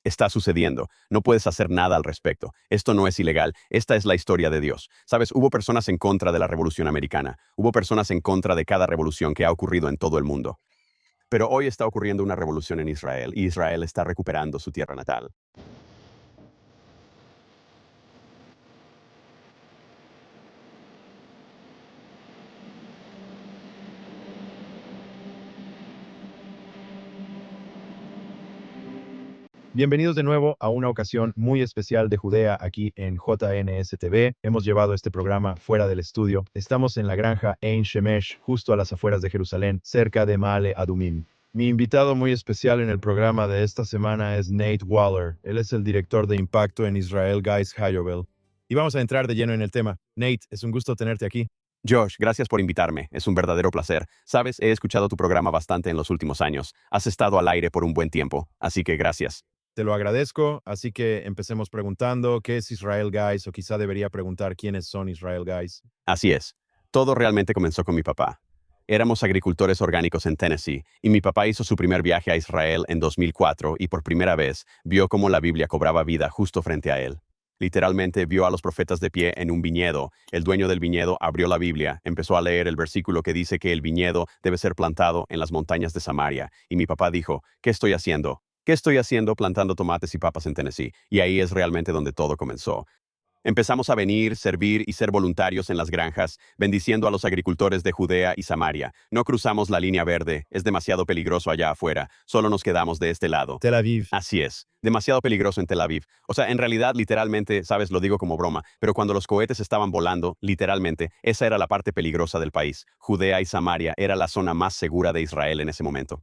Está sucediendo. No puedes hacer nada al respecto. Esto no es ilegal. Esta es la historia de Dios. Sabes, hubo personas en contra de la Revolución Americana. Hubo personas en contra de cada revolución que ha ocurrido en todo el mundo. Pero hoy está ocurriendo una revolución en Israel y Israel está recuperando su tierra natal. Bienvenidos de nuevo a una ocasión muy especial de Judea aquí en JNS-TV. Hemos llevado este programa fuera del estudio. Estamos en la granja Ein Shemesh, justo a las afueras de Jerusalén, cerca de Maale Adumim. Mi invitado muy especial en el programa de esta semana es Nate Waller. Él es el director de impacto en Israel Guys Hayobel. Y vamos a entrar de lleno en el tema. Nate, es un gusto tenerte aquí. Josh, gracias por invitarme. Es un verdadero placer. Sabes, he escuchado tu programa bastante en los últimos años. Has estado al aire por un buen tiempo, así que gracias. Te lo agradezco, así que empecemos preguntando qué es Israel Guys, o quizá debería preguntar quiénes son Israel Guys. Así es. Todo realmente comenzó con mi papá. Éramos agricultores orgánicos en Tennessee, y mi papá hizo su primer viaje a Israel en 2004 y por primera vez vio cómo la Biblia cobraba vida justo frente a él. Literalmente vio a los profetas de pie en un viñedo. El dueño del viñedo abrió la Biblia, empezó a leer el versículo que dice que el viñedo debe ser plantado en las montañas de Samaria, y mi papá dijo, ¿qué estoy haciendo? ¿Qué estoy haciendo plantando tomates y papas en Tennessee? Y ahí es realmente donde todo comenzó. Empezamos a venir, servir y ser voluntarios en las granjas, bendiciendo a los agricultores de Judea y Samaria. No cruzamos la línea verde, es demasiado peligroso allá afuera, solo nos quedamos de este lado. Tel Aviv. Así es, demasiado peligroso en Tel Aviv. O sea, en realidad, literalmente, sabes, lo digo como broma, pero cuando los cohetes estaban volando, literalmente, esa era la parte peligrosa del país. Judea y Samaria era la zona más segura de Israel en ese momento.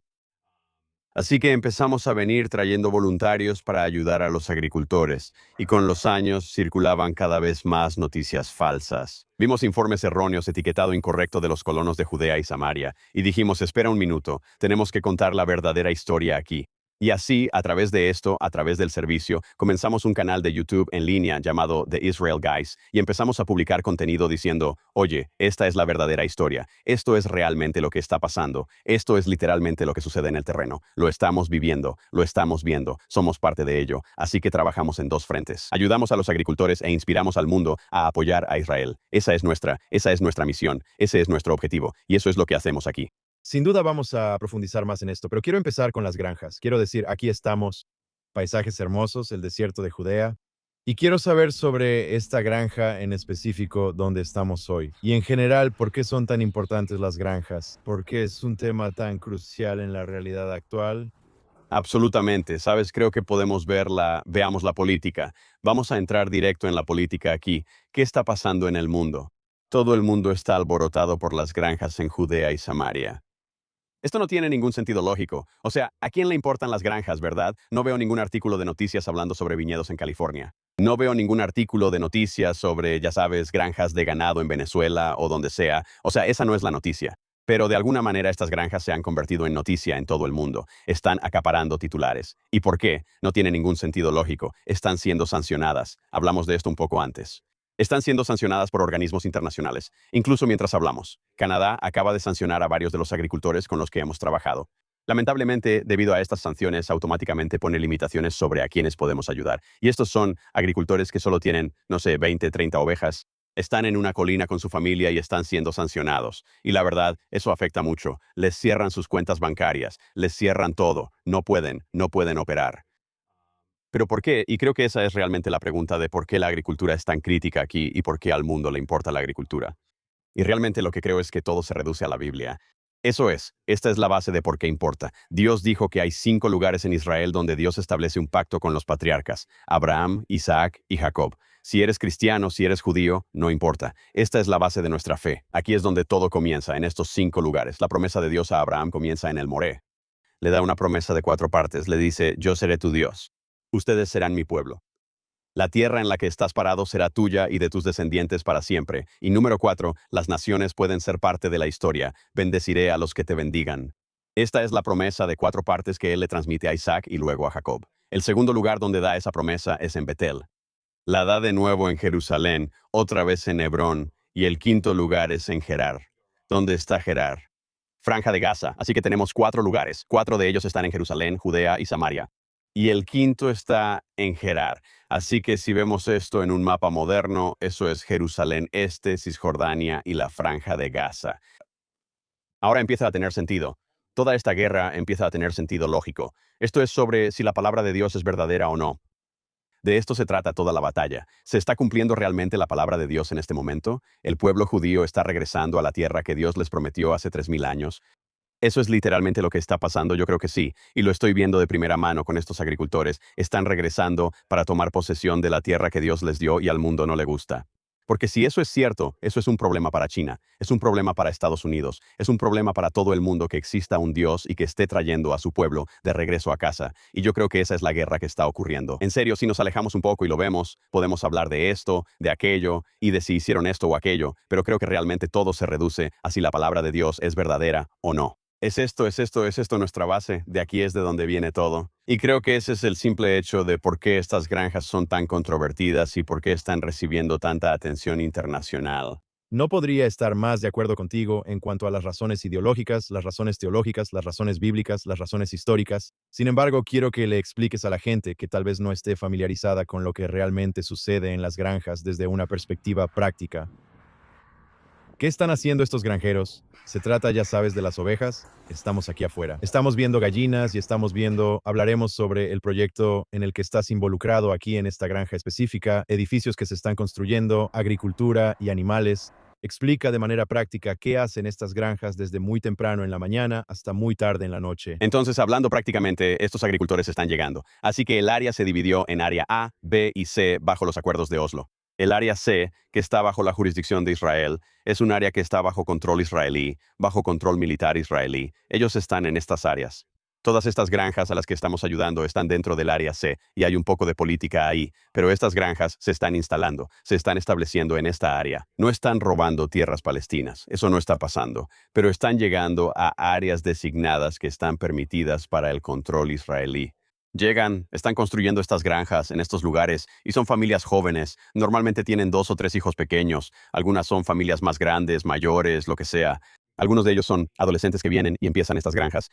Así que empezamos a venir trayendo voluntarios para ayudar a los agricultores, y con los años circulaban cada vez más noticias falsas. Vimos informes erróneos etiquetado incorrecto de los colonos de Judea y Samaria, y dijimos, espera un minuto, tenemos que contar la verdadera historia aquí. Y así, a través de esto, a través del servicio, comenzamos un canal de YouTube en línea llamado The Israel Guys y empezamos a publicar contenido diciendo, oye, esta es la verdadera historia, esto es realmente lo que está pasando, esto es literalmente lo que sucede en el terreno, lo estamos viviendo, lo estamos viendo, somos parte de ello, así que trabajamos en dos frentes. Ayudamos a los agricultores e inspiramos al mundo a apoyar a Israel. Esa es nuestra misión, ese es nuestro objetivo, y eso es lo que hacemos aquí. Sin duda vamos a profundizar más en esto, pero quiero empezar con las granjas. Quiero decir, aquí estamos, paisajes hermosos, el desierto de Judea, y quiero saber sobre esta granja en específico donde estamos hoy. Y en general, ¿por qué son tan importantes las granjas? ¿Por qué es un tema tan crucial en la realidad actual? Absolutamente, sabes, creo que veamos la política. Vamos a entrar directo en la política aquí. ¿Qué está pasando en el mundo? Todo el mundo está alborotado por las granjas en Judea y Samaria. Esto no tiene ningún sentido lógico. O sea, ¿a quién le importan las granjas, verdad? No veo ningún artículo de noticias hablando sobre viñedos en California. No veo ningún artículo de noticias sobre, ya sabes, granjas de ganado en Venezuela o donde sea. O sea, esa no es la noticia. Pero de alguna manera estas granjas se han convertido en noticia en todo el mundo. Están acaparando titulares. ¿Y por qué? No tiene ningún sentido lógico. Están siendo sancionadas. Hablamos de esto un poco antes. Están siendo sancionadas por organismos internacionales, incluso mientras hablamos. Canadá acaba de sancionar a varios de los agricultores con los que hemos trabajado. Lamentablemente, debido a estas sanciones, automáticamente pone limitaciones sobre a quienes podemos ayudar. Y estos son agricultores que solo tienen, no sé, 20, 30 ovejas. Están en una colina con su familia y están siendo sancionados. Y la verdad, eso afecta mucho. Les cierran sus cuentas bancarias, les cierran todo. No pueden operar. ¿Pero por qué? Y creo que esa es realmente la pregunta de por qué la agricultura es tan crítica aquí y por qué al mundo le importa la agricultura. Y realmente lo que creo es que todo se reduce a la Biblia. Esta es la base de por qué importa. Dios dijo que hay 5 lugares en Israel donde Dios establece un pacto con los patriarcas, Abraham, Isaac y Jacob. Si eres cristiano, si eres judío, no importa. Esta es la base de nuestra fe. Aquí es donde todo comienza, en estos 5 lugares. La promesa de Dios a Abraham comienza en el Moré. Le da una promesa de 4 partes. Le dice, yo seré tu Dios. Ustedes serán mi pueblo. La tierra en la que estás parado será tuya y de tus descendientes para siempre. Y número 4, las naciones pueden ser parte de la historia. Bendeciré a los que te bendigan. Esta es la promesa de 4 partes que él le transmite a Isaac y luego a Jacob. El segundo lugar donde da esa promesa es en Betel. La da de nuevo en Jerusalén, otra vez en Hebrón, y el quinto lugar es en Gerar. ¿Dónde está Gerar? Franja de Gaza. Así que tenemos 4 lugares. 4 de ellos están en Jerusalén, Judea y Samaria. y el quinto está en Gerar. Así que si vemos esto en un mapa moderno, eso es Jerusalén Este, Cisjordania y la Franja de Gaza. Ahora empieza a tener sentido. Toda esta guerra empieza a tener sentido lógico. Esto es sobre si la palabra de Dios es verdadera o no. De esto se trata toda la batalla. ¿Se está cumpliendo realmente la palabra de Dios en este momento? ¿El pueblo judío está regresando a la tierra que Dios les prometió hace 3000 años? ¿Eso es literalmente lo que está pasando? Yo creo que sí, y lo estoy viendo de primera mano con estos agricultores. Están regresando para tomar posesión de la tierra que Dios les dio y al mundo no le gusta. Porque si eso es cierto, eso es un problema para China, es un problema para Estados Unidos, es un problema para todo el mundo que exista un Dios y que esté trayendo a su pueblo de regreso a casa. Y yo creo que esa es la guerra que está ocurriendo. En serio, si nos alejamos un poco y lo vemos, podemos hablar de esto, de aquello y de si hicieron esto o aquello, pero creo que realmente todo se reduce a si la palabra de Dios es verdadera o no. Es esto nuestra base, de aquí es de donde viene todo. Y creo que ese es el simple hecho de por qué estas granjas son tan controvertidas y por qué están recibiendo tanta atención internacional. No podría estar más de acuerdo contigo en cuanto a las razones ideológicas, las razones teológicas, las razones bíblicas, las razones históricas. Sin embargo, quiero que le expliques a la gente que tal vez no esté familiarizada con lo que realmente sucede en las granjas desde una perspectiva práctica. ¿Qué están haciendo estos granjeros? Se trata, ya sabes, de las ovejas. Estamos aquí afuera. Estamos viendo gallinas y hablaremos sobre el proyecto en el que estás involucrado aquí en esta granja específica, edificios que se están construyendo, agricultura y animales. Explica de manera práctica qué hacen estas granjas desde muy temprano en la mañana hasta muy tarde en la noche. Entonces, hablando prácticamente, estos agricultores están llegando. Así que el área se dividió en área A, B y C bajo los acuerdos de Oslo. El área C, que está bajo la jurisdicción de Israel, es un área que está bajo control israelí, bajo control militar israelí. Ellos están en estas áreas. Todas estas granjas a las que estamos ayudando están dentro del área C y hay un poco de política ahí, pero estas granjas se están instalando, se están estableciendo en esta área. No están robando tierras palestinas, eso no está pasando, pero están llegando a áreas designadas que están permitidas para el control israelí. Llegan, están construyendo estas granjas en estos lugares y son familias jóvenes. Normalmente tienen 2 o 3 hijos pequeños. Algunas son familias más grandes, mayores, lo que sea. Algunos de ellos son adolescentes que vienen y empiezan estas granjas.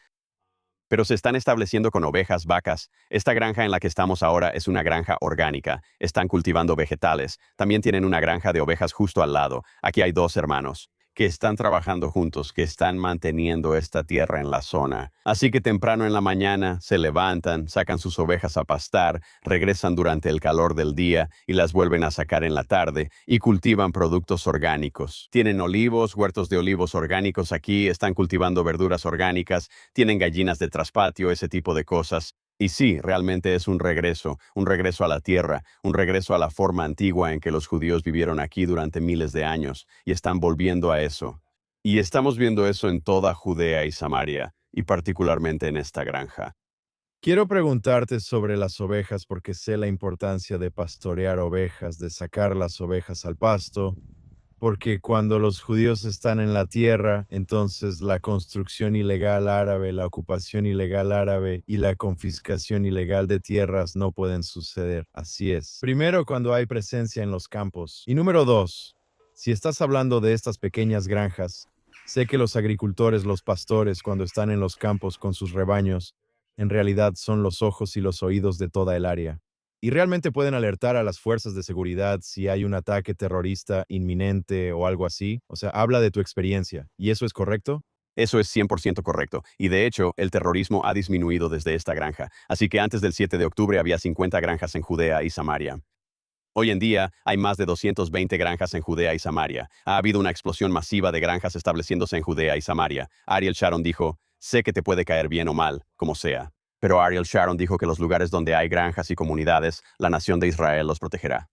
Pero se están estableciendo con ovejas, vacas. Esta granja en la que estamos ahora es una granja orgánica. Están cultivando vegetales. También tienen una granja de ovejas justo al lado. Aquí hay 2 hermanos que están trabajando juntos, que están manteniendo esta tierra en la zona. Así que temprano en la mañana se levantan, sacan sus ovejas a pastar, regresan durante el calor del día y las vuelven a sacar en la tarde y cultivan productos orgánicos. Tienen olivos, huertos de olivos orgánicos aquí, están cultivando verduras orgánicas, tienen gallinas de traspatio, ese tipo de cosas. Y sí, realmente es un regreso a la tierra, un regreso a la forma antigua en que los judíos vivieron aquí durante miles de años, y están volviendo a eso. Y estamos viendo eso en toda Judea y Samaria, y particularmente en esta granja. Quiero preguntarte sobre las ovejas porque sé la importancia de pastorear ovejas, de sacar las ovejas al pasto, porque cuando los judíos están en la tierra, entonces la construcción ilegal árabe, la ocupación ilegal árabe y la confiscación ilegal de tierras no pueden suceder. Así es. Primero, cuando hay presencia en los campos. Y número dos, si estás hablando de estas pequeñas granjas, sé que los agricultores, los pastores, cuando están en los campos con sus rebaños, en realidad son los ojos y los oídos de toda el área. Y realmente pueden alertar a las fuerzas de seguridad si hay un ataque terrorista inminente o algo así. O sea, habla de tu experiencia. ¿Y eso es correcto? Eso es 100% correcto, y de hecho, el terrorismo ha disminuido desde esta granja, así que antes del 7 de octubre había 50 granjas en Judea y Samaria. Hoy en día hay más de 220 granjas en Judea y Samaria. Ha habido una explosión masiva de granjas estableciéndose en Judea y Samaria. Ariel Sharon dijo, sé que te puede caer bien o mal, como sea. Pero Ariel Sharon dijo que los lugares donde hay granjas y comunidades, la nación de Israel los protegerá.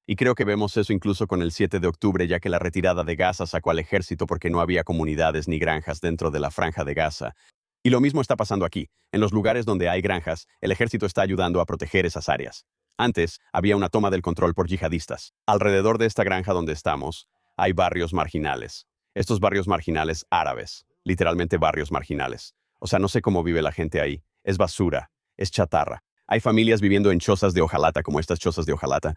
Y creo que vemos eso incluso con el 7 de octubre, ya que la retirada de Gaza sacó al ejército porque no había comunidades ni granjas dentro de la franja de Gaza. Y lo mismo está pasando aquí. En los lugares donde hay granjas, el ejército está ayudando a proteger esas áreas. Antes, había una toma del control por yihadistas. Alrededor de esta granja donde estamos, hay barrios marginales. Estos barrios marginales árabes, literalmente barrios marginales. O sea, no sé cómo vive la gente ahí. Es basura, es chatarra. Hay familias viviendo en chozas de hojalata como estas chozas de hojalata.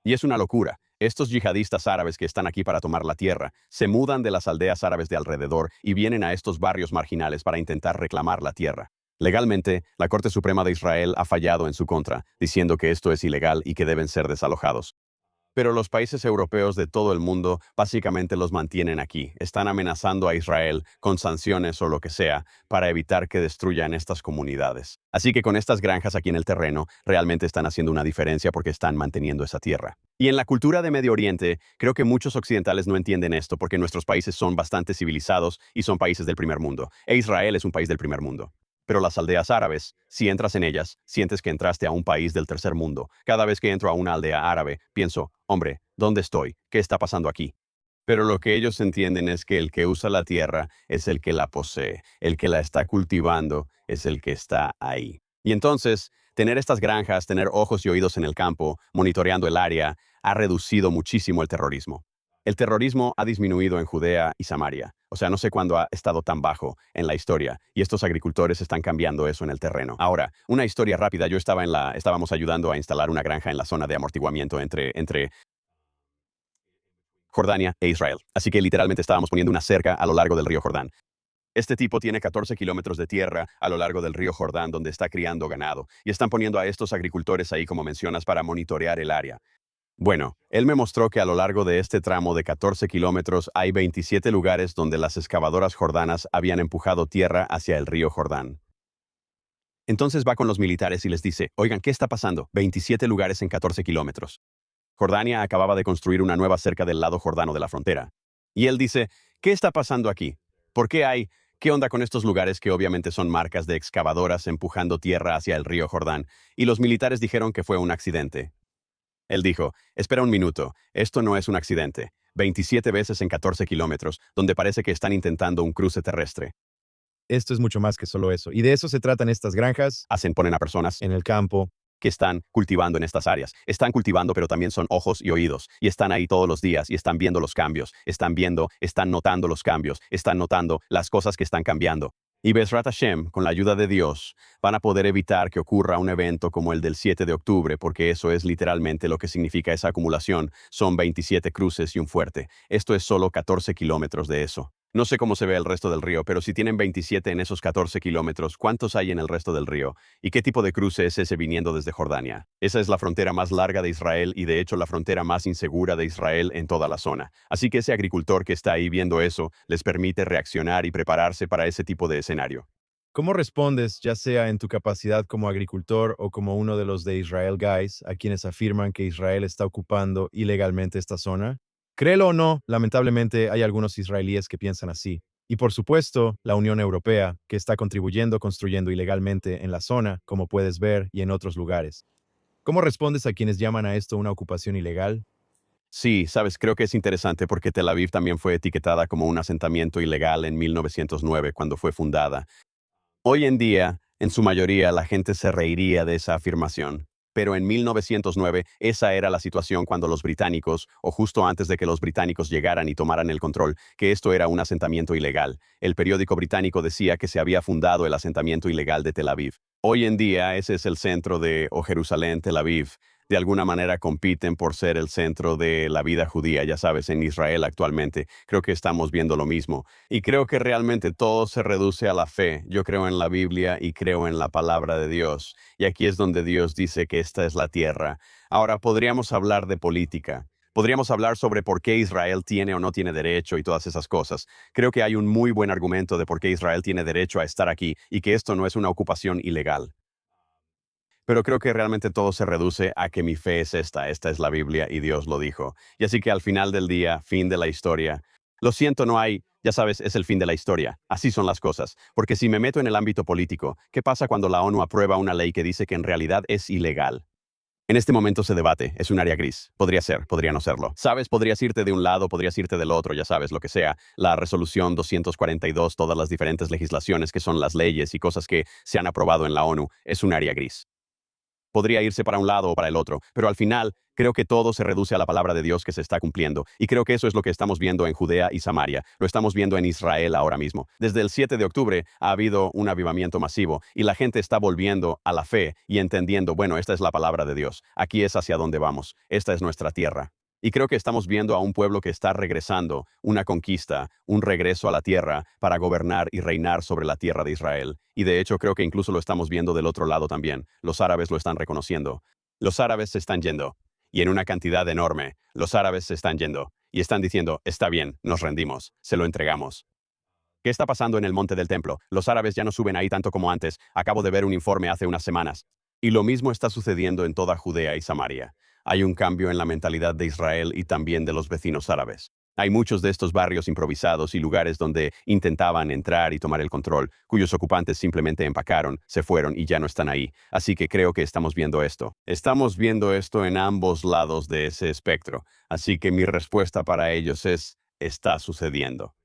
Y es una locura. Estos yihadistas árabes que están aquí para tomar la tierra se mudan de las aldeas árabes de alrededor y vienen a estos barrios marginales para intentar reclamar la tierra. Legalmente, la Corte Suprema de Israel ha fallado en su contra, diciendo que esto es ilegal y que deben ser desalojados. Pero los países europeos de todo el mundo básicamente los mantienen aquí. Están amenazando a Israel con sanciones o lo que sea para evitar que destruyan estas comunidades. Así que con estas granjas aquí en el terreno, realmente están haciendo una diferencia porque están manteniendo esa tierra. Y en la cultura de Medio Oriente, creo que muchos occidentales no entienden esto porque nuestros países son bastante civilizados y son países del primer mundo. E Israel es un país del primer mundo. Pero las aldeas árabes, si entras en ellas, sientes que entraste a un país del tercer mundo. Cada vez que entro a una aldea árabe, pienso, hombre, ¿dónde estoy? ¿Qué está pasando aquí? Pero lo que ellos entienden es que el que usa la tierra es el que la posee, el que la está cultivando es el que está ahí. Y entonces, tener estas granjas, tener ojos y oídos en el campo, monitoreando el área, ha reducido muchísimo el terrorismo. El terrorismo ha disminuido en Judea y Samaria. O sea, no sé cuándo ha estado tan bajo en la historia, y estos agricultores están cambiando eso en el terreno. Ahora, una historia rápida, estábamos ayudando a instalar una granja en la zona de amortiguamiento entre Jordania e Israel. Así que literalmente estábamos poniendo una cerca a lo largo del río Jordán. Este tipo tiene 14 kilómetros de tierra a lo largo del río Jordán donde está criando ganado, y están poniendo a estos agricultores ahí, como mencionas, para monitorear el área. Bueno, él me mostró que a lo largo de este tramo de 14 kilómetros hay 27 lugares donde las excavadoras jordanas habían empujado tierra hacia el río Jordán. Entonces va con los militares y les dice, oigan, ¿qué está pasando? 27 lugares en 14 kilómetros. Jordania acababa de construir una nueva cerca del lado jordano de la frontera. Y él dice, ¿qué está pasando aquí? ¿Por qué hay? ¿Qué onda con estos lugares que obviamente son marcas de excavadoras empujando tierra hacia el río Jordán? Y los militares dijeron que fue un accidente. Él dijo, espera un minuto, esto no es un accidente. 27 veces en 14 kilómetros, donde parece que están intentando un cruce terrestre. Esto es mucho más que solo eso. Y de eso se tratan estas granjas Ponen a personas en el campo. que están cultivando en estas áreas. Están cultivando, pero también son ojos y oídos. Y están ahí todos los días y están viendo los cambios. Están notando los cambios. Están notando las cosas que están cambiando. Y Bezrat Hashem, con la ayuda de Dios, van a poder evitar que ocurra un evento como el del 7 de octubre, porque eso es literalmente lo que significa esa acumulación. Son 27 cruces y un fuerte. Esto es solo 14 kilómetros de eso. No sé cómo se ve el resto del río, pero si tienen 27 en esos 14 kilómetros, ¿cuántos hay en el resto del río? ¿Y qué tipo de cruce es ese viniendo desde Jordania? Esa es la frontera más larga de Israel y de hecho la frontera más insegura de Israel en toda la zona. Así que ese agricultor que está ahí viendo eso les permite reaccionar y prepararse para ese tipo de escenario. ¿Cómo respondes, ya sea en tu capacidad como agricultor o como uno de los de Israel Guys, a quienes afirman que Israel está ocupando ilegalmente esta zona? Créelo o no, lamentablemente hay algunos israelíes que piensan así. Y por supuesto, la Unión Europea, que está contribuyendo construyendo ilegalmente en la zona, como puedes ver, y en otros lugares. ¿Cómo respondes a quienes llaman a esto una ocupación ilegal? Sí, sabes, creo que es interesante porque Tel Aviv también fue etiquetada como un asentamiento ilegal en 1909 cuando fue fundada. Hoy en día, en su mayoría, la gente se reiría de esa afirmación. Pero en 1909, esa era la situación cuando los británicos, o justo antes de que los británicos llegaran y tomaran el control, que esto era un asentamiento ilegal. El periódico británico decía que se había fundado el asentamiento ilegal de Tel Aviv. Hoy en día, ese es el centro o Jerusalén, Tel Aviv. De alguna manera compiten por ser el centro de la vida judía, ya sabes, en Israel actualmente. Creo que estamos viendo lo mismo. Y creo que realmente todo se reduce a la fe. Yo creo en la Biblia y creo en la palabra de Dios. Y aquí es donde Dios dice que esta es la tierra. Ahora, podríamos hablar de política. Podríamos hablar sobre por qué Israel tiene o no tiene derecho y todas esas cosas. Creo que hay un muy buen argumento de por qué Israel tiene derecho a estar aquí y que esto no es una ocupación ilegal. Pero creo que realmente todo se reduce a que mi fe es esta es la Biblia y Dios lo dijo. Y así que al final del día, fin de la historia. Lo siento, no hay, ya sabes, es el fin de la historia. Así son las cosas. Porque si me meto en el ámbito político, ¿qué pasa cuando la ONU aprueba una ley que dice que en realidad es ilegal? En este momento se debate, es un área gris. Podría ser, podría no serlo. Sabes, podrías irte de un lado, podrías irte del otro, ya sabes, lo que sea. La resolución 242, todas las diferentes legislaciones que son las leyes y cosas que se han aprobado en la ONU, es un área gris. Podría irse para un lado o para el otro, pero al final creo que todo se reduce a la palabra de Dios que se está cumpliendo, y creo que eso es lo que estamos viendo en Judea y Samaria, lo estamos viendo en Israel ahora mismo. Desde el 7 de octubre ha habido un avivamiento masivo, y la gente está volviendo a la fe y entendiendo, bueno, esta es la palabra de Dios, aquí es hacia donde vamos, esta es nuestra tierra. Y creo que estamos viendo a un pueblo que está regresando, una conquista, un regreso a la tierra para gobernar y reinar sobre la tierra de Israel. Y de hecho creo que incluso lo estamos viendo del otro lado también. Los árabes lo están reconociendo. Los árabes se están yendo. Y en una cantidad enorme, los árabes se están yendo. Y están diciendo, está bien, nos rendimos, se lo entregamos. ¿Qué está pasando en el monte del templo? Los árabes ya no suben ahí tanto como antes. Acabo de ver un informe hace unas semanas. Y lo mismo está sucediendo en toda Judea y Samaria. Hay un cambio en la mentalidad de Israel y también de los vecinos árabes. Hay muchos de estos barrios improvisados y lugares donde intentaban entrar y tomar el control, cuyos ocupantes simplemente empacaron, se fueron y ya no están ahí. Así que creo que estamos viendo esto. Estamos viendo esto en ambos lados de ese espectro. Así que mi respuesta para ellos es, está sucediendo.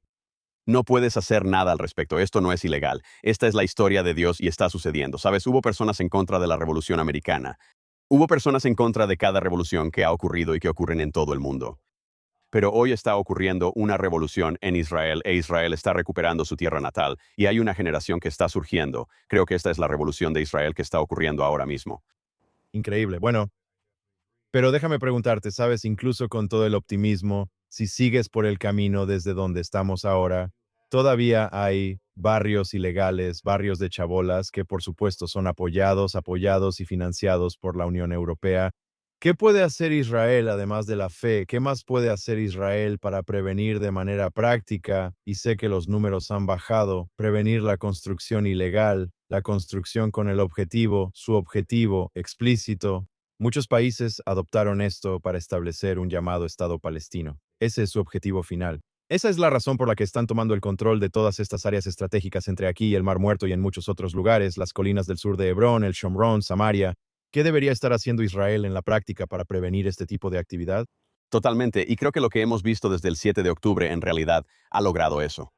No puedes hacer nada al respecto, esto no es ilegal. Esta es la historia de Dios y está sucediendo. ¿Sabes? Hubo personas en contra de la Revolución Americana. Hubo personas en contra de cada revolución que ha ocurrido y que ocurren en todo el mundo. Pero hoy está ocurriendo una revolución en Israel e Israel está recuperando su tierra natal y hay una generación que está surgiendo. Creo que esta es la revolución de Israel que está ocurriendo ahora mismo. Increíble. Bueno, pero déjame preguntarte, ¿sabes? Incluso con todo el optimismo, si sigues por el camino desde donde estamos ahora, todavía hay barrios ilegales, barrios de chabolas que por supuesto son apoyados y financiados por la Unión Europea. ¿Qué puede hacer Israel además de la fe? ¿Qué más puede hacer Israel para prevenir de manera práctica? Y sé que los números han bajado, prevenir la construcción ilegal, la construcción con el objetivo, su objetivo explícito. Muchos países adoptaron esto para establecer un llamado Estado palestino. Ese es su objetivo final. Esa es la razón por la que están tomando el control de todas estas áreas estratégicas entre aquí y el Mar Muerto y en muchos otros lugares, las colinas del sur de Hebrón, el Shomrón, Samaria. ¿Qué debería estar haciendo Israel en la práctica para prevenir este tipo de actividad? Totalmente, y creo que lo que hemos visto desde el 7 de octubre en realidad ha logrado eso.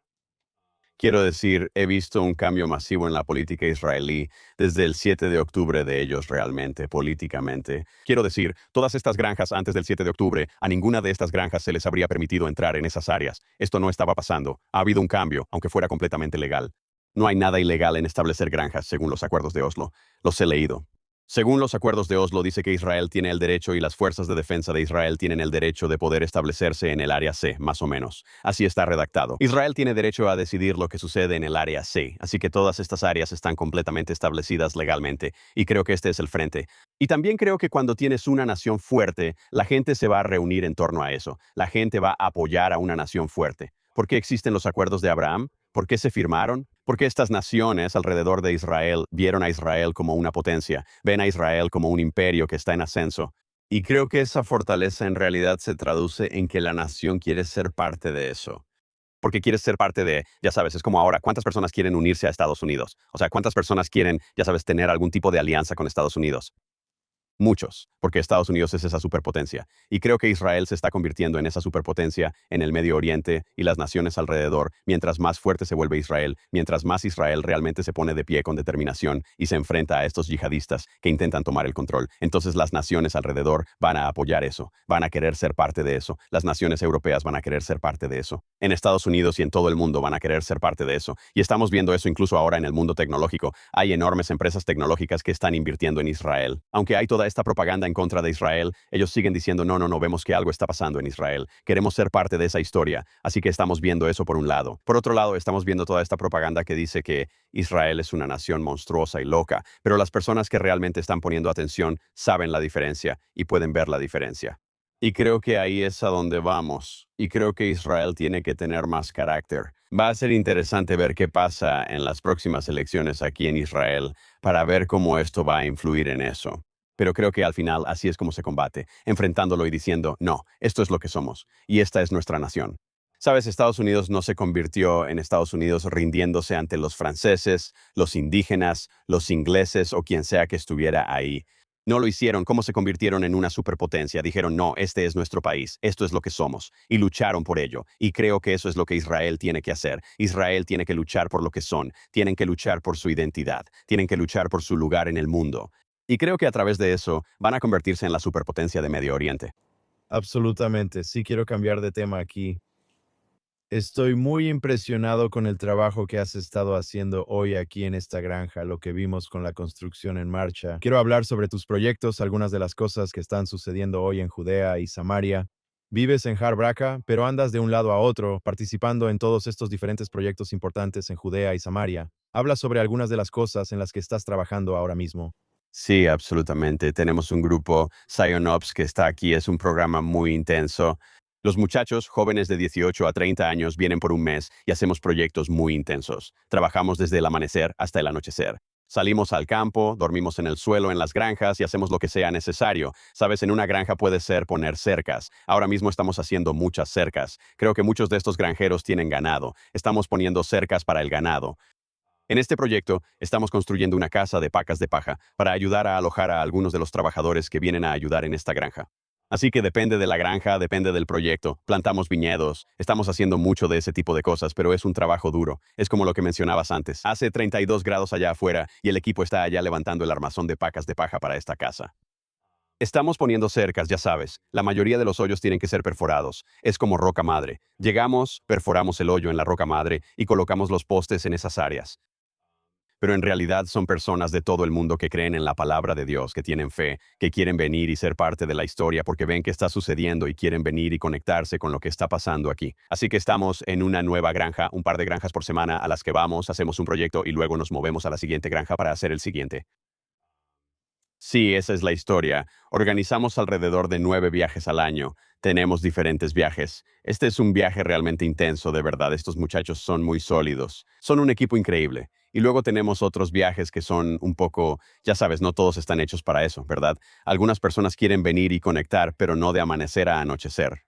Quiero decir, he visto un cambio masivo en la política israelí desde el 7 de octubre de ellos realmente, políticamente. Quiero decir, todas estas granjas antes del 7 de octubre, a ninguna de estas granjas se les habría permitido entrar en esas áreas. Esto no estaba pasando. Ha habido un cambio, aunque fuera completamente legal. No hay nada ilegal en establecer granjas, según los acuerdos de Oslo. Los he leído. Según los acuerdos de Oslo, dice que Israel tiene el derecho y las fuerzas de defensa de Israel tienen el derecho de poder establecerse en el área C, más o menos. Así está redactado. Israel tiene derecho a decidir lo que sucede en el área C, así que todas estas áreas están completamente establecidas legalmente, y creo que este es el frente. Y también creo que cuando tienes una nación fuerte, la gente se va a reunir en torno a eso. La gente va a apoyar a una nación fuerte. ¿Por qué existen los acuerdos de Abraham? ¿Por qué se firmaron? Porque estas naciones alrededor de Israel vieron a Israel como una potencia, ven a Israel como un imperio que está en ascenso. Y creo que esa fortaleza en realidad se traduce en que la nación quiere ser parte de eso. Porque quiere ser parte de, ya sabes, es como ahora, ¿cuántas personas quieren unirse a Estados Unidos? O sea, ¿cuántas personas quieren, ya sabes, tener algún tipo de alianza con Estados Unidos? Muchos, porque Estados Unidos es esa superpotencia. Y creo que Israel se está convirtiendo en esa superpotencia en el Medio Oriente y las naciones alrededor. Mientras más fuerte se vuelve Israel, mientras más Israel realmente se pone de pie con determinación y se enfrenta a estos yihadistas que intentan tomar el control, entonces las naciones alrededor van a apoyar eso, van a querer ser parte de eso. Las naciones europeas van a querer ser parte de eso. En Estados Unidos y en todo el mundo van a querer ser parte de eso. Y estamos viendo eso incluso ahora en el mundo tecnológico. Hay enormes empresas tecnológicas que están invirtiendo en Israel. Aunque hay toda esta propaganda en contra de Israel, ellos siguen diciendo, no, no, no, vemos que algo está pasando en Israel. Queremos ser parte de esa historia. Así que estamos viendo eso por un lado. Por otro lado, estamos viendo toda esta propaganda que dice que Israel es una nación monstruosa y loca, pero las personas que realmente están poniendo atención saben la diferencia y pueden ver la diferencia. Y creo que ahí es a donde vamos. Y creo que Israel tiene que tener más carácter. Va a ser interesante ver qué pasa en las próximas elecciones aquí en Israel para ver cómo esto va a influir en eso. Pero creo que al final así es como se combate, enfrentándolo y diciendo, no, esto es lo que somos, y esta es nuestra nación. Sabes, Estados Unidos no se convirtió en Estados Unidos rindiéndose ante los franceses, los indígenas, los ingleses o quien sea que estuviera ahí. No lo hicieron. ¿Cómo se convirtieron en una superpotencia? Dijeron, no, este es nuestro país, esto es lo que somos, y lucharon por ello. Y creo que eso es lo que Israel tiene que hacer. Israel tiene que luchar por lo que son, tienen que luchar por su identidad, tienen que luchar por su lugar en el mundo. Y creo que a través de eso van a convertirse en la superpotencia de Medio Oriente. Absolutamente. Sí quiero cambiar de tema aquí. Estoy muy impresionado con el trabajo que has estado haciendo hoy aquí en esta granja, lo que vimos con la construcción en marcha. Quiero hablar sobre tus proyectos, algunas de las cosas que están sucediendo hoy en Judea y Samaria. Vives en Har Braka, pero andas de un lado a otro, participando en todos estos diferentes proyectos importantes en Judea y Samaria. Habla sobre algunas de las cosas en las que estás trabajando ahora mismo. Sí, absolutamente. Tenemos un grupo, Ops, que está aquí. Es un programa muy intenso. Los muchachos jóvenes de 18 a 30 años vienen por un mes y hacemos proyectos muy intensos. Trabajamos desde el amanecer hasta el anochecer. Salimos al campo, dormimos en el suelo, en las granjas y hacemos lo que sea necesario. Sabes, en una granja puede ser poner cercas. Ahora mismo estamos haciendo muchas cercas. Creo que muchos de estos granjeros tienen ganado. Estamos poniendo cercas para el ganado. En este proyecto, estamos construyendo una casa de pacas de paja para ayudar a alojar a algunos de los trabajadores que vienen a ayudar en esta granja. Así que depende de la granja, depende del proyecto. Plantamos viñedos, estamos haciendo mucho de ese tipo de cosas, pero es un trabajo duro. Es como lo que mencionabas antes. Hace 32 grados allá afuera y el equipo está allá levantando el armazón de pacas de paja para esta casa. Estamos poniendo cercas, ya sabes. La mayoría de los hoyos tienen que ser perforados. Es como roca madre. Llegamos, perforamos el hoyo en la roca madre y colocamos los postes en esas áreas. Pero en realidad son personas de todo el mundo que creen en la palabra de Dios, que tienen fe, que quieren venir y ser parte de la historia porque ven qué está sucediendo y quieren venir y conectarse con lo que está pasando aquí. Así que estamos en una nueva granja, un par de granjas por semana a las que vamos, hacemos un proyecto y luego nos movemos a la siguiente granja para hacer el siguiente. Sí, esa es la historia. Organizamos alrededor de 9 viajes al año. Tenemos diferentes viajes. Este es un viaje realmente intenso, de verdad. Estos muchachos son muy sólidos. Son un equipo increíble. Y luego tenemos otros viajes que son un poco, ya sabes, no todos están hechos para eso, ¿verdad? Algunas personas quieren venir y conectar, pero no de amanecer a anochecer.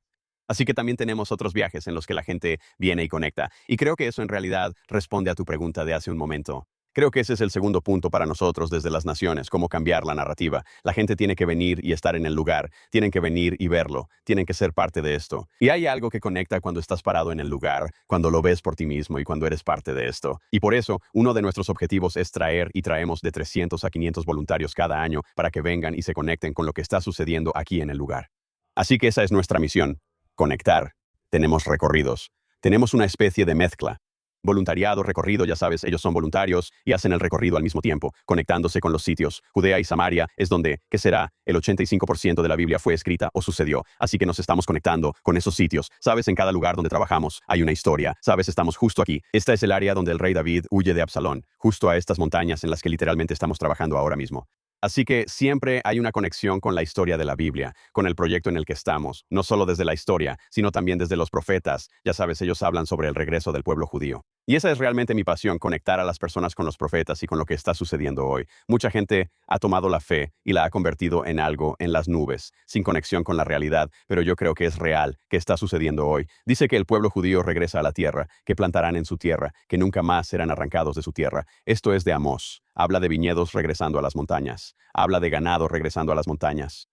Así que también tenemos otros viajes en los que la gente viene y conecta. Y creo que eso en realidad responde a tu pregunta de hace un momento. Creo que ese es el segundo punto para nosotros desde las naciones, cómo cambiar la narrativa. La gente tiene que venir y estar en el lugar, tienen que venir y verlo, tienen que ser parte de esto. Y hay algo que conecta cuando estás parado en el lugar, cuando lo ves por ti mismo y cuando eres parte de esto. Y por eso, uno de nuestros objetivos es traer y traemos de 300 a 500 voluntarios cada año para que vengan y se conecten con lo que está sucediendo aquí en el lugar. Así que esa es nuestra misión, conectar. Tenemos recorridos. Tenemos una especie de mezcla. Voluntariado, recorrido, ya sabes, ellos son voluntarios y hacen el recorrido al mismo tiempo, conectándose con los sitios. Judea y Samaria es donde, ¿qué será? El 85% de la Biblia fue escrita o sucedió. Así que nos estamos conectando con esos sitios. Sabes, en cada lugar donde trabajamos hay una historia. Sabes, estamos justo aquí. Esta es el área donde el rey David huye de Absalón, justo a estas montañas en las que literalmente estamos trabajando ahora mismo. Así que siempre hay una conexión con la historia de la Biblia, con el proyecto en el que estamos, no solo desde la historia, sino también desde los profetas. Ya sabes, ellos hablan sobre el regreso del pueblo judío. Y esa es realmente mi pasión, conectar a las personas con los profetas y con lo que está sucediendo hoy. Mucha gente ha tomado la fe y la ha convertido en algo en las nubes, sin conexión con la realidad, pero yo creo que es real, que está sucediendo hoy. Dice que el pueblo judío regresa a la tierra, que plantarán en su tierra, que nunca más serán arrancados de su tierra. Esto es de Amós. Habla de viñedos regresando a las montañas. Habla de ganado regresando a las montañas.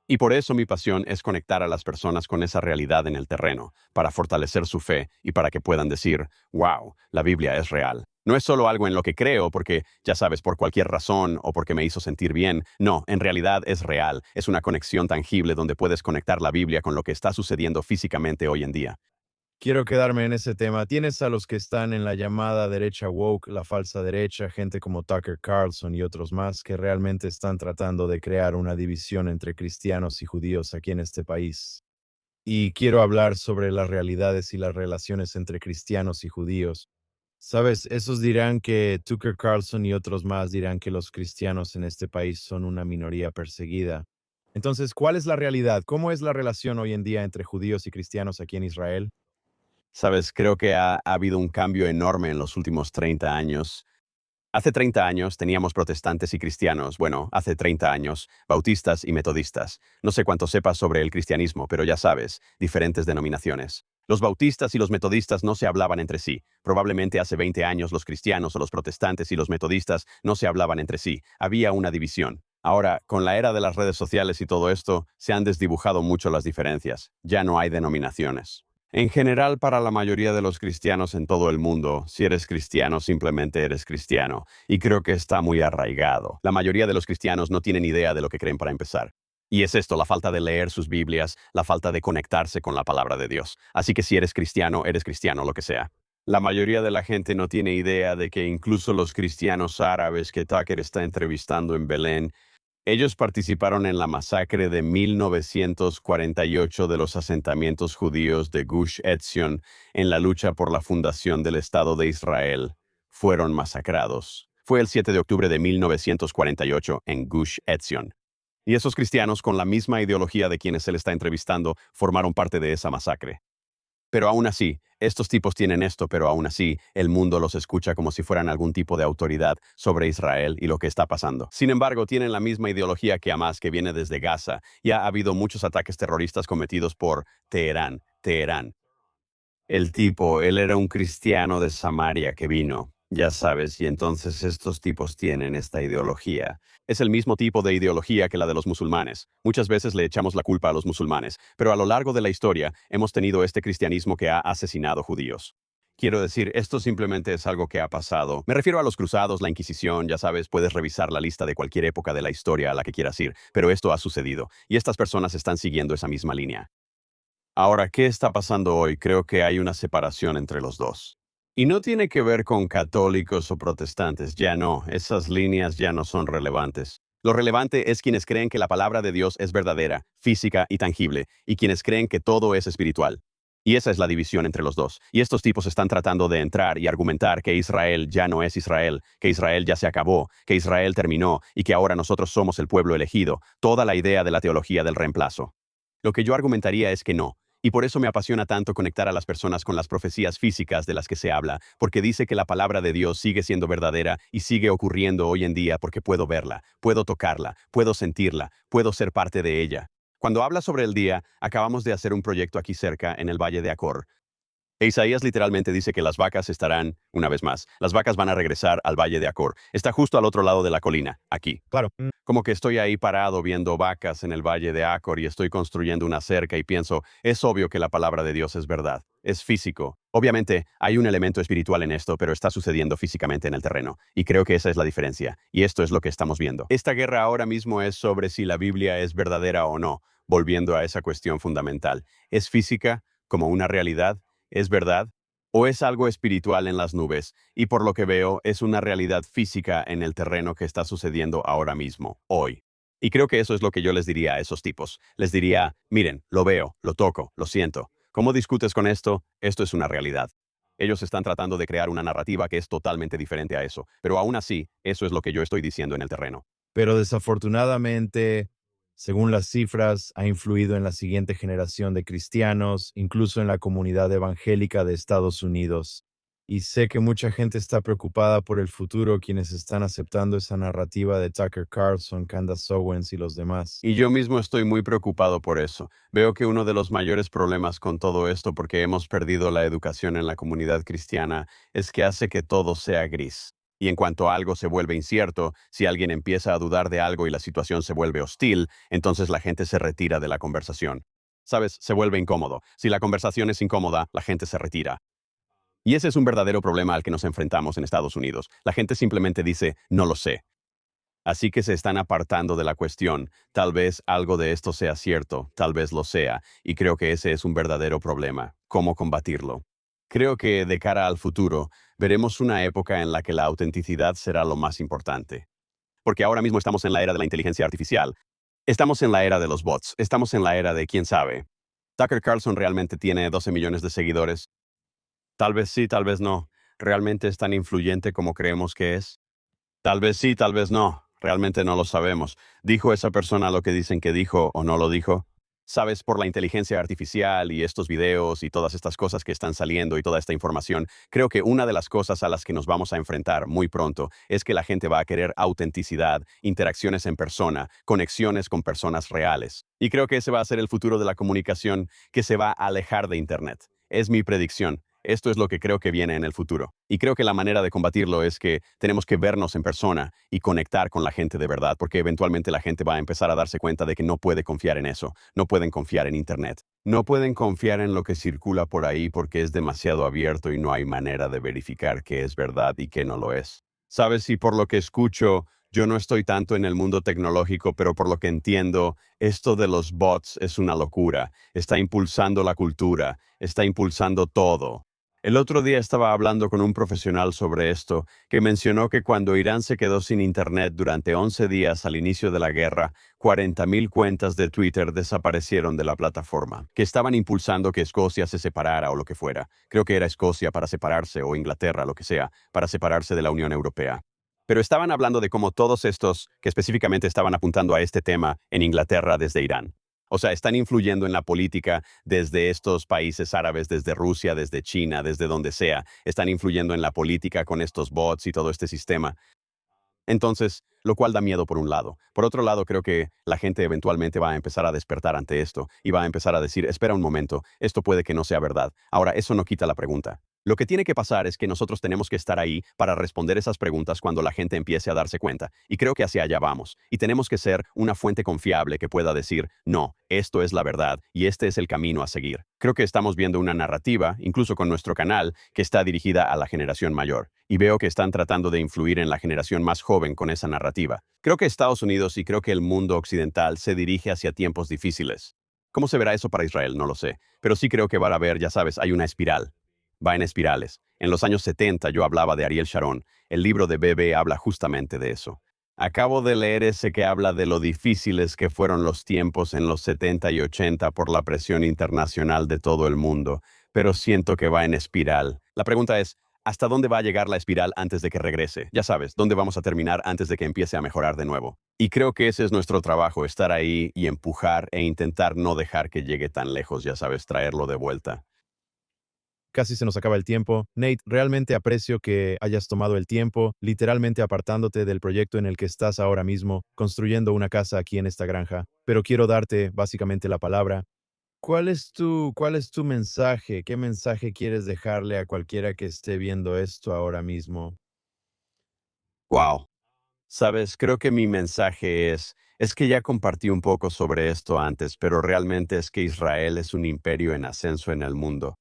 Y por eso mi pasión es conectar a las personas con esa realidad en el terreno, para fortalecer su fe y para que puedan decir, wow, la Biblia es real. No es solo algo en lo que creo porque, ya sabes, por cualquier razón o porque me hizo sentir bien. No, en realidad es real. Es una conexión tangible donde puedes conectar la Biblia con lo que está sucediendo físicamente hoy en día. Quiero quedarme en ese tema. Tienes a los que están en la llamada derecha woke, la falsa derecha, gente como Tucker Carlson y otros más que realmente están tratando de crear una división entre cristianos y judíos aquí en este país. Y quiero hablar sobre las realidades y las relaciones entre cristianos y judíos. Sabes, esos dirán que Tucker Carlson y otros más dirán que los cristianos en este país son una minoría perseguida. Entonces, ¿cuál es la realidad? ¿Cómo es la relación hoy en día entre judíos y cristianos aquí en Israel? Sabes, creo que ha habido un cambio enorme en los últimos 30 años. Hace 30 años teníamos protestantes y cristianos, bueno, hace 30 años, bautistas y metodistas. No sé cuánto sepas sobre el cristianismo, pero ya sabes, diferentes denominaciones. Los bautistas y los metodistas no se hablaban entre sí. Probablemente hace 20 años los cristianos o los protestantes y los metodistas no se hablaban entre sí. Había una división. Ahora, con la era de las redes sociales y todo esto, se han desdibujado mucho las diferencias. Ya no hay denominaciones. En general, para la mayoría de los cristianos en todo el mundo, si eres cristiano, simplemente eres cristiano. Y creo que está muy arraigado. La mayoría de los cristianos no tienen idea de lo que creen para empezar. Y es esto, la falta de leer sus Biblias, la falta de conectarse con la palabra de Dios. Así que si eres cristiano, lo que sea. La mayoría de la gente no tiene idea de que incluso los cristianos árabes que Tucker está entrevistando en Belén Ellos participaron en la masacre de 1948 de los asentamientos judíos de Gush Etzion en la lucha por la fundación del Estado de Israel. Fueron masacrados. Fue el 7 de octubre de 1948 en Gush Etzion. Y esos cristianos, con la misma ideología de quienes él está entrevistando, formaron parte de esa masacre. Pero aún así, estos tipos tienen esto, pero aún así, el mundo los escucha como si fueran algún tipo de autoridad sobre Israel y lo que está pasando. Sin embargo, tienen la misma ideología que Hamas, que viene desde Gaza, y ha habido muchos ataques terroristas cometidos por Teherán. El tipo, él era un cristiano de Samaria que vino, ya sabes, y entonces estos tipos tienen esta ideología. Es el mismo tipo de ideología que la de los musulmanes. Muchas veces le echamos la culpa a los musulmanes, pero a lo largo de la historia hemos tenido este cristianismo que ha asesinado judíos. Quiero decir, esto simplemente es algo que ha pasado. Me refiero a los cruzados, la Inquisición, ya sabes, puedes revisar la lista de cualquier época de la historia a la que quieras ir, pero esto ha sucedido, y estas personas están siguiendo esa misma línea. Ahora, ¿qué está pasando hoy? Creo que hay una separación entre los dos. Y no tiene que ver con católicos o protestantes, ya no, esas líneas ya no son relevantes. Lo relevante es quienes creen que la palabra de Dios es verdadera, física y tangible, y quienes creen que todo es espiritual. Y esa es la división entre los dos. Y estos tipos están tratando de entrar y argumentar que Israel ya no es Israel, que Israel ya se acabó, que Israel terminó y que ahora nosotros somos el pueblo elegido, toda la idea de la teología del reemplazo. Lo que yo argumentaría es que no. Y por eso me apasiona tanto conectar a las personas con las profecías físicas de las que se habla, porque dice que la palabra de Dios sigue siendo verdadera y sigue ocurriendo hoy en día porque puedo verla, puedo tocarla, puedo sentirla, puedo ser parte de ella. Cuando habla sobre el día, acabamos de hacer un proyecto aquí cerca, en el Valle de Acor. E Isaías literalmente dice que las vacas estarán, una vez más, las vacas van a regresar al Valle de Acor. Está justo al otro lado de la colina, aquí. Claro. Como que estoy ahí parado viendo vacas en el Valle de Acor y estoy construyendo una cerca y pienso, es obvio que la palabra de Dios es verdad, es físico. Obviamente, hay un elemento espiritual en esto, pero está sucediendo físicamente en el terreno. Y creo que esa es la diferencia. Y esto es lo que estamos viendo. Esta guerra ahora mismo es sobre si la Biblia es verdadera o no, volviendo a esa cuestión fundamental. ¿Es física como una realidad? ¿Es verdad? ¿O es algo espiritual en las nubes? Y por lo que veo, es una realidad física en el terreno que está sucediendo ahora mismo, hoy. Y creo que eso es lo que yo les diría a esos tipos. Les diría, miren, lo veo, lo toco, lo siento. ¿Cómo discutes con esto? Esto es una realidad. Ellos están tratando de crear una narrativa que es totalmente diferente a eso, pero aún así, eso es lo que yo estoy diciendo en el terreno. Pero desafortunadamente, según las cifras, ha influido en la siguiente generación de cristianos, incluso en la comunidad evangélica de Estados Unidos. Y sé que mucha gente está preocupada por el futuro, quienes están aceptando esa narrativa de Tucker Carlson, Candace Owens y los demás. Y yo mismo estoy muy preocupado por eso. Veo que uno de los mayores problemas con todo esto, porque hemos perdido la educación en la comunidad cristiana, es que hace que todo sea gris. Y en cuanto algo se vuelve incierto, si alguien empieza a dudar de algo y la situación se vuelve hostil, entonces la gente se retira de la conversación. ¿Sabes? Se vuelve incómodo. Si la conversación es incómoda, la gente se retira. Y ese es un verdadero problema al que nos enfrentamos en Estados Unidos. La gente simplemente dice, no lo sé. Así que se están apartando de la cuestión. Tal vez algo de esto sea cierto, tal vez lo sea, y creo que ese es un verdadero problema. ¿Cómo combatirlo? Creo que de cara al futuro, veremos una época en la que la autenticidad será lo más importante. Porque ahora mismo estamos en la era de la inteligencia artificial. Estamos en la era de los bots. Estamos en la era de quién sabe. Tucker Carlson realmente tiene 12 millones de seguidores. Tal vez sí, tal vez no. ¿Realmente es tan influyente como creemos que es? Tal vez sí, tal vez no. Realmente no lo sabemos. ¿Dijo esa persona lo que dicen que dijo o no lo dijo? Sabes, por la inteligencia artificial y estos videos y todas estas cosas que están saliendo y toda esta información, creo que una de las cosas a las que nos vamos a enfrentar muy pronto es que la gente va a querer autenticidad, interacciones en persona, conexiones con personas reales. Y creo que ese va a ser el futuro de la comunicación que se va a alejar de Internet. Es mi predicción. Esto es lo que creo que viene en el futuro. Y creo que la manera de combatirlo es que tenemos que vernos en persona y conectar con la gente de verdad, porque eventualmente la gente va a empezar a darse cuenta de que no puede confiar en eso, no pueden confiar en Internet. No pueden confiar en lo que circula por ahí porque es demasiado abierto y no hay manera de verificar qué es verdad y qué no lo es. Sabes, si por lo que escucho, yo no estoy tanto en el mundo tecnológico, pero por lo que entiendo, esto de los bots es una locura. Está impulsando la cultura, está impulsando todo. El otro día estaba hablando con un profesional sobre esto, que mencionó que cuando Irán se quedó sin Internet durante 11 días al inicio de la guerra, 40.000 cuentas de Twitter desaparecieron de la plataforma, que estaban impulsando que Escocia se separara o lo que fuera. Creo que era Escocia para separarse o Inglaterra, lo que sea, para separarse de la Unión Europea. Pero estaban hablando de cómo todos estos, que específicamente estaban apuntando a este tema en Inglaterra desde Irán. O sea, están influyendo en la política desde estos países árabes, desde Rusia, desde China, desde donde sea. Están influyendo en la política con estos bots y todo este sistema. Entonces, lo cual da miedo por un lado. Por otro lado, creo que la gente eventualmente va a empezar a despertar ante esto y va a empezar a decir, espera un momento, esto puede que no sea verdad. Ahora, eso no quita la pregunta. Lo que tiene que pasar es que nosotros tenemos que estar ahí para responder esas preguntas cuando la gente empiece a darse cuenta. Y creo que hacia allá vamos. Y tenemos que ser una fuente confiable que pueda decir, no, esto es la verdad y este es el camino a seguir. Creo que estamos viendo una narrativa, incluso con nuestro canal, que está dirigida a la generación mayor. Y veo que están tratando de influir en la generación más joven con esa narrativa. Creo que Estados Unidos y creo que el mundo occidental se dirige hacia tiempos difíciles. ¿Cómo se verá eso para Israel? No lo sé. Pero sí creo que va a haber, ya sabes, hay una espiral. Va en espirales. En los años 70 yo hablaba de Ariel Sharon. El libro de Bebe habla justamente de eso. Acabo de leer ese que habla de lo difíciles que fueron los tiempos en los 70 y 80 por la presión internacional de todo el mundo, pero siento que va en espiral. La pregunta es, ¿hasta dónde va a llegar la espiral antes de que regrese? Ya sabes, ¿dónde vamos a terminar antes de que empiece a mejorar de nuevo? Y creo que ese es nuestro trabajo, estar ahí y empujar e intentar no dejar que llegue tan lejos, ya sabes, traerlo de vuelta. Casi se nos acaba el tiempo. Nate, realmente aprecio que hayas tomado el tiempo, literalmente apartándote del proyecto en el que estás ahora mismo, construyendo una casa aquí en esta granja. Pero quiero darte básicamente la palabra. ¿Cuál es tu mensaje? ¿Qué mensaje quieres dejarle a cualquiera que esté viendo esto ahora mismo? Wow. Sabes, creo que mi mensaje es que ya compartí un poco sobre esto antes, pero realmente es que Israel es un imperio en ascenso en el mundo.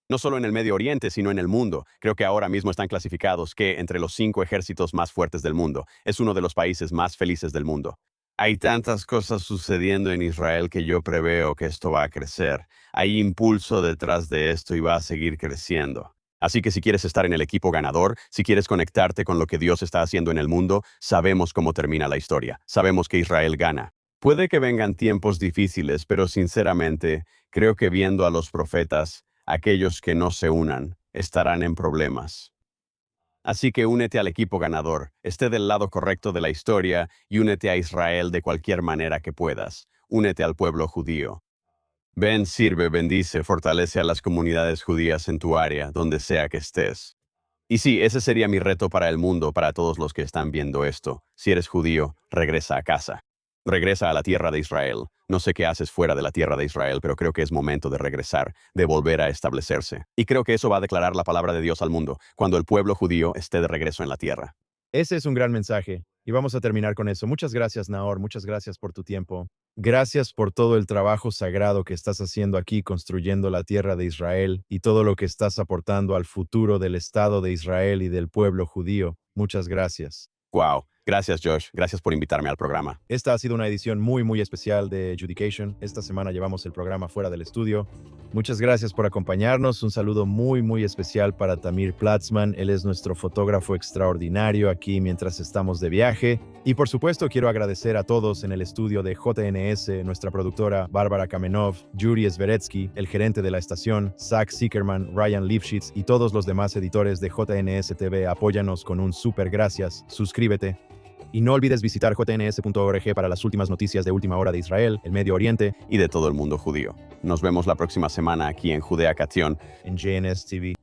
No solo en el Medio Oriente, sino en el mundo. Creo que ahora mismo están clasificados que entre los 5 ejércitos más fuertes del mundo. Es uno de los países más felices del mundo. Hay tantas cosas sucediendo en Israel que yo preveo que esto va a crecer. Hay impulso detrás de esto y va a seguir creciendo. Así que si quieres estar en el equipo ganador, si quieres conectarte con lo que Dios está haciendo en el mundo, sabemos cómo termina la historia. Sabemos que Israel gana. Puede que vengan tiempos difíciles, pero sinceramente, creo que viendo a los profetas, aquellos que no se unan estarán en problemas. Así que únete al equipo ganador, esté del lado correcto de la historia y únete a Israel de cualquier manera que puedas. Únete al pueblo judío. Ven, sirve, bendice, fortalece a las comunidades judías en tu área, donde sea que estés. Y sí, ese sería mi reto para el mundo, para todos los que están viendo esto. Si eres judío, regresa a casa. Regresa a la tierra de Israel. No sé qué haces fuera de la tierra de Israel, pero creo que es momento de regresar, de volver a establecerse. Y creo que eso va a declarar la palabra de Dios al mundo, cuando el pueblo judío esté de regreso en la tierra. Ese es un gran mensaje. Y vamos a terminar con eso. Muchas gracias, Nahor. Muchas gracias por tu tiempo. Gracias por todo el trabajo sagrado que estás haciendo aquí construyendo la tierra de Israel y todo lo que estás aportando al futuro del Estado de Israel y del pueblo judío. Muchas gracias. Wow. Gracias, Josh. Gracias por invitarme al programa. Esta ha sido una edición muy especial de Judication. Esta semana llevamos el programa fuera del estudio. Muchas gracias por acompañarnos. Un saludo muy especial para Tamir Platzman. Él es nuestro fotógrafo extraordinario aquí mientras estamos de viaje. Y por supuesto quiero agradecer a todos en el estudio de JNS, nuestra productora Bárbara Kamenov, Yuri Sveretsky, el gerente de la estación, Zach Sickerman, Ryan Lifshitz y todos los demás editores de JNS TV. Apóyanos con un súper gracias. Suscríbete. Y no olvides visitar jns.org para las últimas noticias de última hora de Israel, el Medio Oriente y de todo el mundo judío. Nos vemos la próxima semana aquí en Judea Cation. en JNS TV.